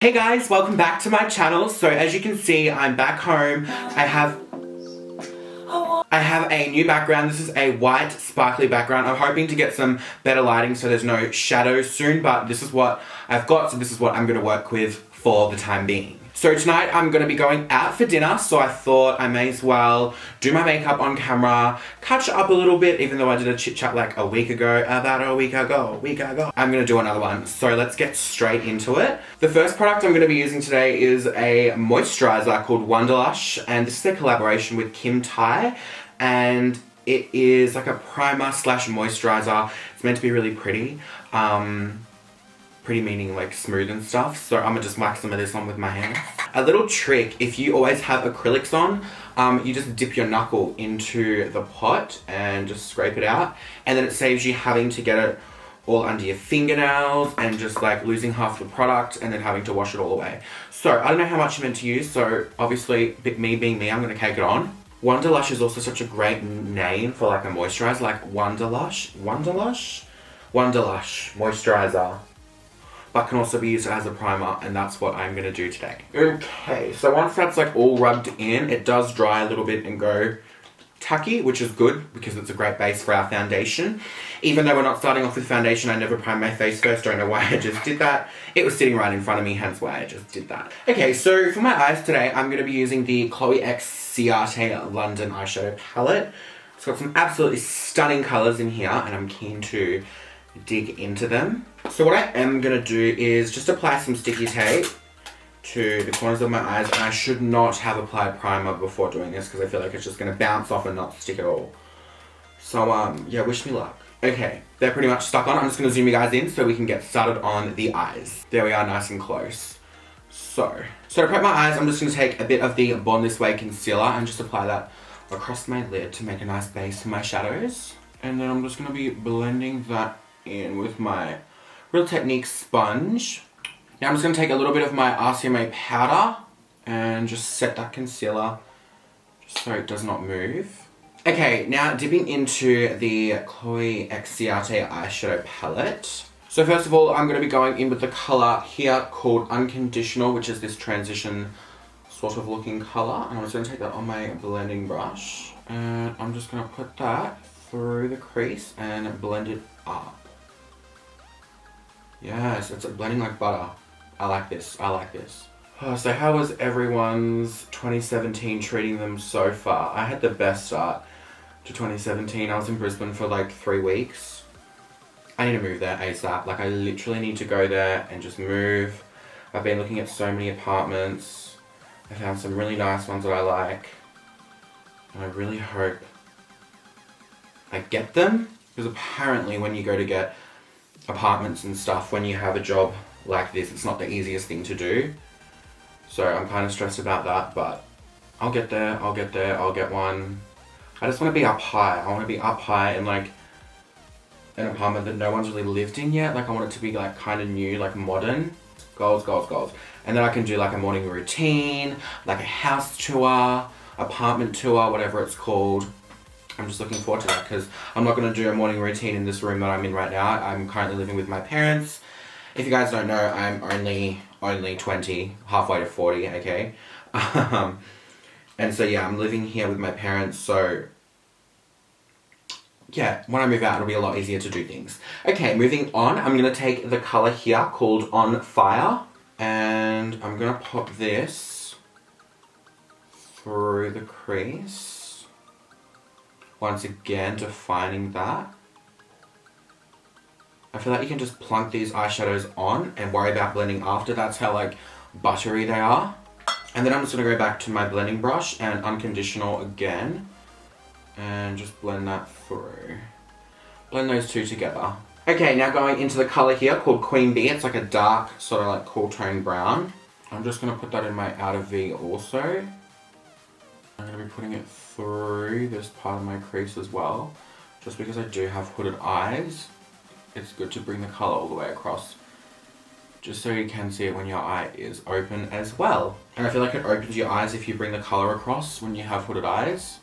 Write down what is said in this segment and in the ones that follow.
Hey guys, welcome back to my channel. So as you can see, I'm back home. I have a new background. This is a white sparkly background. I'm hoping to get some better lighting so there's no shadows soon, but this is what I've got, so this is what I'm going to work with for the time being. So tonight I'm going to be going out for dinner, so I thought I may as well do my makeup on camera, catch up a little bit, even though I did a chit chat like a week ago. I'm going to do another one, so let's get straight into it. The first product I'm going to be using today is a moisturizer called Wanderlush, and this is a collaboration with Kim Tai, and it is like a primer slash moisturizer. It's meant to be really pretty. Pretty meaning like smooth and stuff, so I'm gonna just whack some of this on with my hands. A little trick, if you always have acrylics on, you just dip your knuckle into the pot and just scrape it out, and then it saves you having to get it all under your fingernails and just like losing half the product and then having to wash it all away. So I don't know how much you're meant to use, so obviously me being me, I'm gonna cake it on. Wanderlush is also such a great name for like a moisturizer, like Wanderlush moisturizer, but can also be used as a primer, and that's what I'm gonna do today. Okay, so once that's like all rubbed in, it does dry a little bit and go tacky, which is good because it's a great base for our foundation. Even though we're not starting off with foundation, I never primed my face first. Don't know why I just did that. It was sitting right in front of me, hence why I just did that. Okay, so for my eyes today, I'm gonna be using the Chloe X Ciate London eyeshadow palette. It's got some absolutely stunning colors in here, and I'm keen to dig into them. So what I am going to do is just apply some sticky tape to the corners of my eyes, and I should not have applied primer before doing this because I feel like it's just going to bounce off and not stick at all. So yeah, wish me luck. Okay, they're pretty much stuck on. I'm just going to zoom you guys in so we can get started on the eyes. There we are, nice and close. So to prep my eyes, I'm just going to take a bit of the Born This Way concealer and just apply that across my lid to make a nice base for my shadows. And then I'm just going to be blending that in with my Real Technique sponge. Now I'm just going to take a little bit of my RCMA powder and just set that concealer just so it does not move. Okay, now dipping into the Chloe X Ciate eyeshadow palette. So first of all, I'm going to be going in with the colour here called Unconditional, which is this transition sort of looking colour. And I'm just going to take that on my blending brush, and I'm just going to put that through the crease and blend it up. Yes, it's blending like butter. I like this, I like this. Oh, so how was everyone's 2017 treating them so far? I had the best start to 2017. I was in Brisbane for like 3 weeks. I need to move there ASAP. Like, I literally need to go there and just move. I've been looking at so many apartments. I found some really nice ones that I like. And I really hope I get them. Because apparently when you go to get apartments and stuff, when you have a job like this, it's not the easiest thing to do. So I'm kind of stressed about that, but I'll get there, I'll get one. I just want to be up high. I want to be up high in like an apartment that no one's really lived in yet. Like, I want it to be like kind of new, like modern. Goals. And then I can do like a morning routine, like a house tour, apartment tour, whatever it's called. I'm just looking forward to that because I'm not going to do a morning routine in this room that I'm in right now. I'm currently living with my parents. If you guys don't know, I'm only 20, halfway to 40, okay? And so yeah, I'm living here with my parents, so yeah, when I move out, it'll be a lot easier to do things. Okay, moving on, I'm going to take the colour here called On Fire, and I'm going to pop this through the crease. Once again, defining that. I feel like you can just plunk these eyeshadows on and worry about blending after. That's how like buttery they are. And then I'm just going to go back to my blending brush and Unconditional again. And just blend that through. Blend those two together. Okay, now going into the colour here called Queen Bee. It's like a dark, sort of like cool tone brown. I'm just going to put that in my outer V also. I'm going to be putting it through this part of my crease as well. Just because I do have hooded eyes, it's good to bring the colour all the way across. Just so you can see it when your eye is open as well. And I feel like it opens your eyes if you bring the colour across when you have hooded eyes.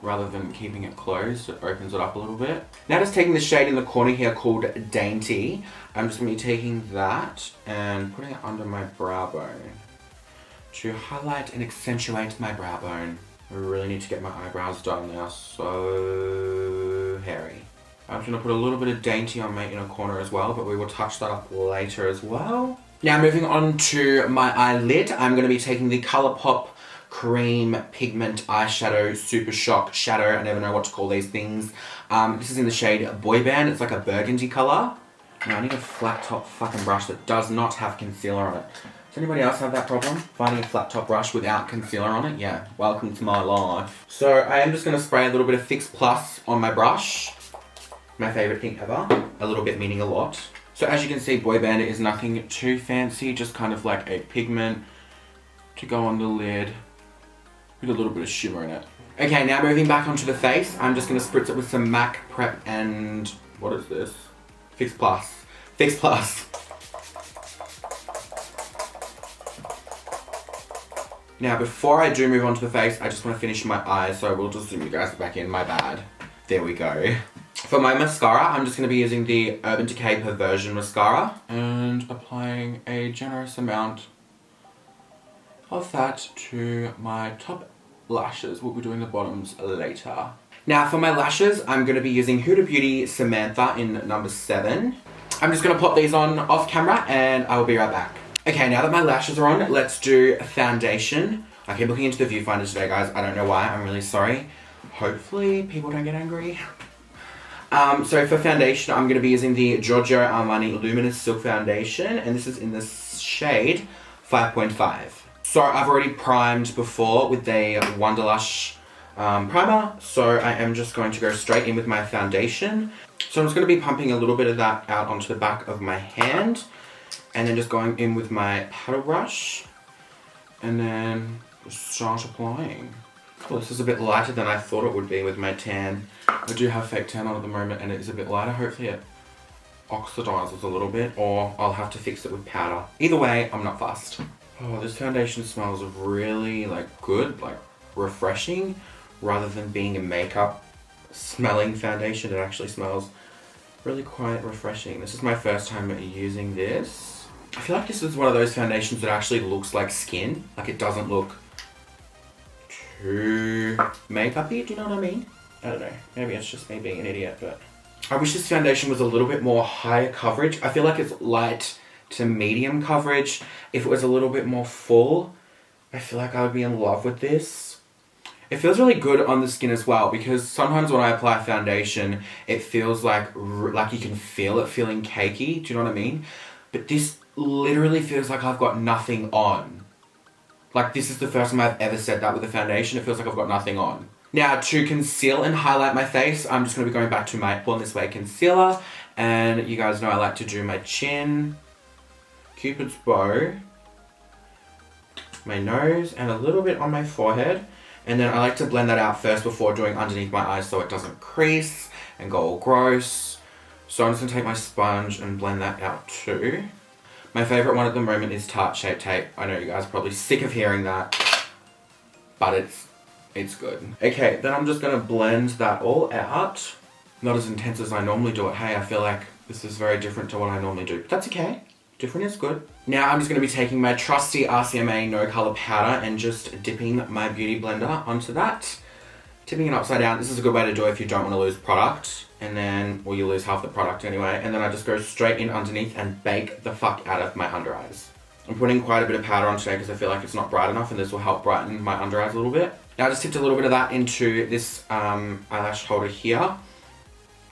rather than keeping it closed. It opens it up a little bit. Now just taking the shade in the corner here called Dainty. I'm just going to be taking that and putting it under my brow bone to highlight and accentuate my brow bone. I really need to get my eyebrows done. They are so hairy. I'm just going to put a little bit of Dainty on my inner corner as well, but we will touch that up later as well. Now moving on to my eyelid, I'm going to be taking the Colourpop Cream Pigment Eyeshadow Super Shock Shadow. I never know what to call these things. This is in the shade Boyband. It's like a burgundy colour. Now I need a flat top fucking brush that does not have concealer on it. Does anybody else have that problem? Finding a flat top brush without concealer on it? Yeah, welcome to my life. So I am just going to spray a little bit of Fix Plus on my brush. My favourite thing ever. A little bit meaning a lot. So as you can see, Boyband is nothing too fancy, just kind of like a pigment to go on the lid with a little bit of shimmer in it. Okay, now moving back onto the face, I'm just going to spritz it with some MAC Prep and... what is this? Fix Plus. Fix Plus. Now before I do move on to the face, I just want to finish my eyes, so I will just zoom you guys back in, my bad. There we go. For my mascara, I'm just going to be using the Urban Decay Perversion mascara and applying a generous amount of that to my top lashes. We'll be doing the bottoms later. Now for my lashes, I'm going to be using Huda Beauty Samantha in number 7. I'm just going to pop these on off camera and I will be right back. Okay, now that my lashes are on, let's do foundation. I keep looking into the viewfinder today, guys. I don't know why. I'm really sorry. Hopefully people don't get angry. So for foundation, I'm going to be using the Giorgio Armani Luminous Silk Foundation, and this is in the shade 5.5. So I've already primed before with the Wanderlush primer, so I am just going to go straight in with my foundation. So I'm just going to be pumping a little bit of that out onto the back of my hand, and then just going in with my paddle brush, and then start applying. Well, this is a bit lighter than I thought it would be with my tan. I do have fake tan on at the moment and it is a bit lighter. Hopefully it oxidizes a little bit, or I'll have to fix it with powder. Either way, I'm not fussed. Oh, this foundation smells really good, refreshing, rather than being a makeup smelling foundation. It actually smells really quite refreshing. This is my first time using this. I feel like this is one of those foundations that actually looks like skin. Like it doesn't look too makeup-y, do you know what I mean? I don't know, maybe it's just me being an idiot, but... I wish this foundation was a little bit more higher coverage. I feel like it's light to medium coverage. If it was a little bit more full, I feel like I would be in love with this. It feels really good on the skin as well, because sometimes when I apply foundation, it feels like you can feel it feeling cakey, do you know what I mean? But this literally feels like I've got nothing on. Like, this is the first time I've ever said that with a foundation. It feels like I've got nothing on. Now, to conceal and highlight my face, I'm just going to be going back to my Born This Way concealer. And you guys know I like to do my chin, Cupid's bow, my nose, and a little bit on my forehead. And then I like to blend that out first before doing underneath my eyes so it doesn't crease and go all gross. So I'm just going to take my sponge and blend that out too. My favourite one at the moment is Tarte Shape Tape. I know you guys are probably sick of hearing that, but it's good. Okay, then I'm just going to blend that all out. Not as intense as I normally do it. Hey, I feel like this is very different to what I normally do, but that's okay. Different is good. Now I'm just going to be taking my trusty RCMA No Colour Powder and just dipping my Beauty Blender onto that. Tipping it upside down. This is a good way to do it if you don't want to lose product. And then, well, you lose half the product anyway. And then I just go straight in underneath and bake the fuck out of my under eyes. I'm putting quite a bit of powder on today because I feel like it's not bright enough, and this will help brighten my under eyes a little bit. Now I just tipped a little bit of that into this eyelash holder here.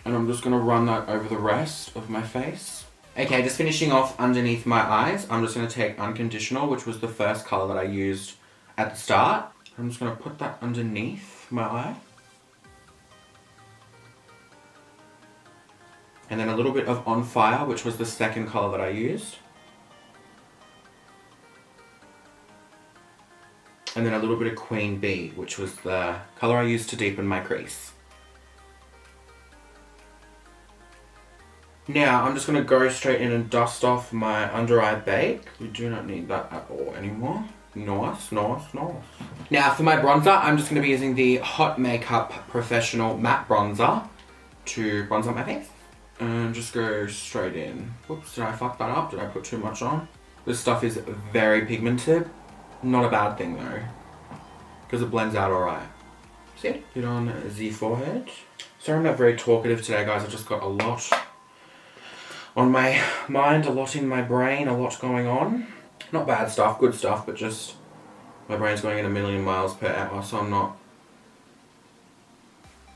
And I'm just going to run that over the rest of my face. Okay, just finishing off underneath my eyes, I'm just going to take Unconditional, which was the first colour that I used at the start. I'm just going to put that underneath my eye. And then a little bit of On Fire, which was the second colour that I used. And then a little bit of Queen Bee, which was the colour I used to deepen my crease. Now, I'm just going to go straight in and dust off my under eye bake. We do not need that at all anymore. Nice, nice, nice. Now for my bronzer, I'm just going to be using the Hot Makeup Professional Matte Bronzer to bronze up my face. And just go straight in. Whoops, did I fuck that up? Did I put too much on? This stuff is very pigmented. Not a bad thing though, because it blends out alright. See? Put on the forehead. Sorry I'm not very talkative today, guys. I've just got a lot on my mind, a lot in my brain, a lot going on. Not bad stuff, good stuff, but just my brain's going at 1,000,000 miles per hour, so I'm not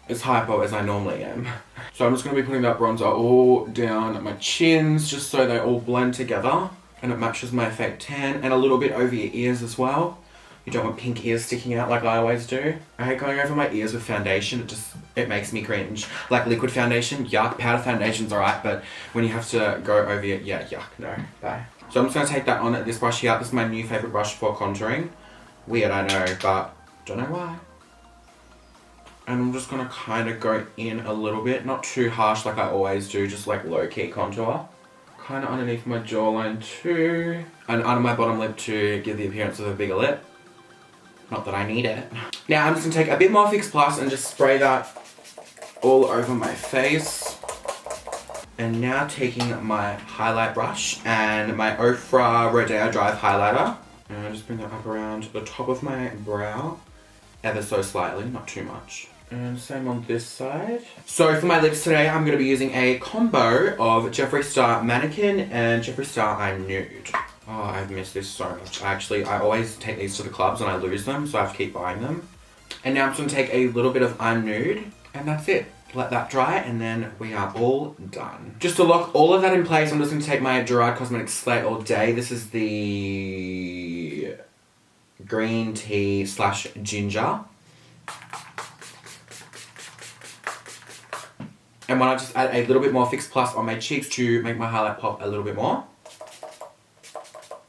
as hypo as I normally am. So I'm just going to be putting that bronzer all down my chins, just so they all blend together. And it matches my fake tan, and a little bit over your ears as well. You don't want pink ears sticking out like I always do. I hate going over my ears with foundation. It makes me cringe. Like liquid foundation, yuck. Powder foundation's alright, but when you have to go over your, yeah, yuck, no, bye. So I'm just going to take that on this brush here. This is my new favourite brush for contouring. Weird, I know, but don't know why. And I'm just going to kind of go in a little bit. Not too harsh like I always do, just like low-key contour. Kind of underneath my jawline too. And under my bottom lip to give the appearance of a bigger lip. Not that I need it. Now I'm just going to take a bit more Fix Plus and just spray that all over my face. And now taking my highlight brush and my Ofra Rodeo Drive highlighter. And I just bring that up around the top of my brow. Ever so slightly, not too much. And same on this side. So for my lips today, I'm going to be using a combo of Jeffree Star Mannequin and Jeffree Star I'm Nude. Oh, I've missed this so much. I always take these to the clubs and I lose them, so I have to keep buying them. And now I'm just going to take a little bit of I'm Nude, and that's it. Let that dry, and then we are all done. Just to lock all of that in place, I'm just going to take my Gerard Cosmetics Slay All Day. This is the green tea / ginger. And when I just add a little bit more Fix Plus on my cheeks to make my highlight pop a little bit more.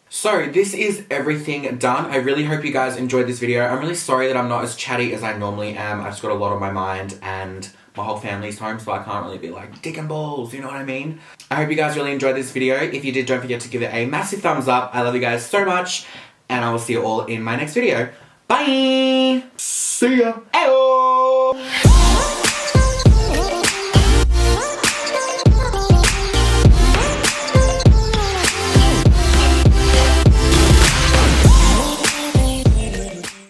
So this is everything done. I really hope you guys enjoyed this video. I'm really sorry that I'm not as chatty as I normally am. I've just got a lot on my mind and my whole family's home, so I can't really be like dick and balls, you know what I mean? I hope you guys really enjoyed this video. If you did, don't forget to give it a massive thumbs up. I love you guys so much, and I will see you all in my next video. Bye! See ya! Ayo!